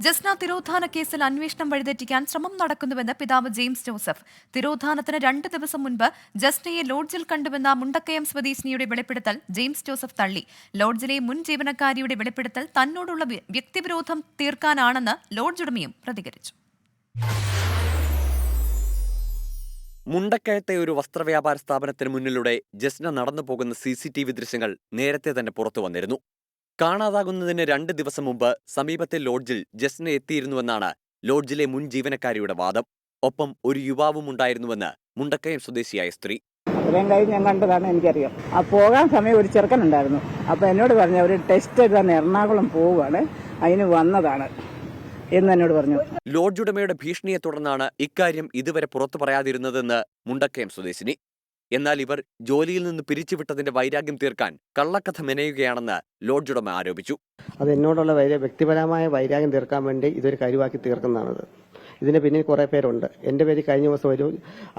ജസ്ന തിരോധാന കേസിൽ അന്വേഷണം വഴിതെറ്റിക്കാൻ ശ്രമം നടക്കുന്നുവെന്ന് പിതാവ് ജെയിംസ് ജോസഫ്. തിരോധാനത്തിന് 2 ദിവസം മുൻപ് ജസ്നയെ ലോഡ്ജിൽ കണ്ടുവെന്ന മുണ്ടക്കയം സ്വദേശിനിയുടെ വെളിപ്പെടുത്തൽ ജെയിംസ് ജോസഫ് തള്ളി. ലോഡ്ജിലെ മുൻ ജീവനക്കാരിയുടെ വെളിപ്പെടുത്തൽ തന്നോടുള്ള വ്യക്തിവിരോധം തീർക്കാനാണെന്ന് ലോഡ്ജ് ഉടമയും പ്രതികരിച്ചു. മുണ്ടക്കയത്തെ ഒരു വസ്ത്രവ്യാപാര സ്ഥാപനത്തിന് മുന്നിലൂടെ ജസ്ന നടന്നു പോകുന്ന CCTV ദൃശ്യങ്ങൾ നേരത്തെ തന്നെ പുറത്തു വന്നിരുന്നു. കാണാതാകുന്നതിന് 2 ദിവസം മുമ്പ് സമീപത്തെ ലോഡ്ജിൽ ജസ്ന എത്തിയിരുന്നുവെന്നാണ് ലോഡ്ജിലെ മുൻ ജീവനക്കാരിയുടെ വാദം. ഒപ്പം ഒരു യുവാവും ഉണ്ടായിരുന്നുവെന്ന് മുണ്ടക്കയം സ്വദേശിയായ സ്ത്രീ. അത്രയും കഴിഞ്ഞ് ഞാൻ കണ്ടതാണ്, എനിക്കറിയാം. ആ പോകാൻ സമയം ഒരു ചെറുക്കനുണ്ടായിരുന്നു. അപ്പോൾ എന്നോട് പറഞ്ഞു അവർ ടെസ്റ്റ് എഴുതാൻ എറണാകുളം പോവുകയാണ്, അതിന് വന്നതാണ് എന്ന് എന്നോട് പറഞ്ഞു. ലോഡ്ജ് ഉടമയുടെ ഭീഷണിയെ തുടർന്നാണ് ഇക്കാര്യം ഇതുവരെ പുറത്തു പറയാതിരുന്നതെന്ന് മുണ്ടക്കയം സ്വദേശിനി. എന്നാൽ ഇവർ ജോലിയിൽ നിന്ന് പിരിച്ചുവിട്ടതിന്റെ വൈരാഗ്യം തീർക്കാൻ കള്ളക്കഥ മെനയുകയാണെന്ന് ലോഡ്ജ് ഉടമ ആരോപിച്ചു. അത് എന്നോടുള്ള വ്യക്തിപരമായ വൈരാഗ്യം തീർക്കാൻ വേണ്ടി ഇതൊരു കരുവാക്കി തീർക്കുന്നതാണത്. ഇതിന് പിന്നിൽ കുറേ പേരുണ്ട്. എൻ്റെ പേര് കഴിഞ്ഞ ദിവസം ഒരു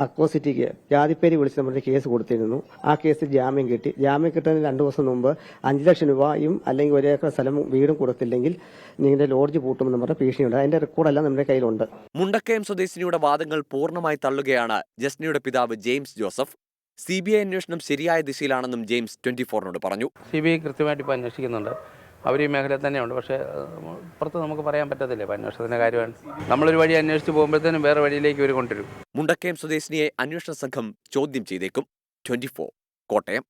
അക്രോസിറ്റിക്ക് ജാതിപ്പേര് വിളിച്ച് നമ്മുടെ കേസ് കൊടുത്തിരുന്നു. ആ കേസിൽ ജാമ്യം കിട്ടി. ജാമ്യം കിട്ടുന്നതിന് 2 ദിവസം മുമ്പ് 5 ലക്ഷം രൂപയും അല്ലെങ്കിൽ 1 ഏക്കർ സ്ഥലം വീടും കൊടുത്തില്ലെങ്കിൽ നിങ്ങളുടെ ലോഡ്ജ് പൂട്ടുമെന്ന് പറഞ്ഞ ഭീഷണിയുണ്ട്. അതിന്റെ റെക്കോർഡെല്ലാം നമ്മുടെ കയ്യിലുണ്ട്. മുണ്ടക്കയം സ്വദേശിനിയുടെ വാദങ്ങൾ പൂർണ്ണമായി തള്ളുകയാണ് ജസ്നയുടെ പിതാവ് ജെയിംസ് ജോസഫ്. CBI അന്വേഷണം ശരിയായ ദിശയിലാണെന്നും ജെയിംസ് 24നോട് പറഞ്ഞു. CBI കൃത്യമായിട്ട് ഇപ്പോൾ അന്വേഷിക്കുന്നുണ്ട്. അവർ ഈ മേഖലയിൽ തന്നെയുണ്ട്. പക്ഷേ പുറത്ത് നമുക്ക് പറയാൻ പറ്റത്തില്ല. ഇപ്പോൾ അന്വേഷണത്തിൻ്റെ കാര്യമാണ്. നമ്മളൊരു വഴി അന്വേഷിച്ച് പോകുമ്പോഴത്തേനും വേറെ വഴിയിലേക്ക് ഇവർ കൊണ്ടുവരും. മുണ്ടക്കയം സ്വദേശിനിയെ അന്വേഷണ സംഘം ചോദ്യം ചെയ്തേക്കും. 24 കോട്ടയം.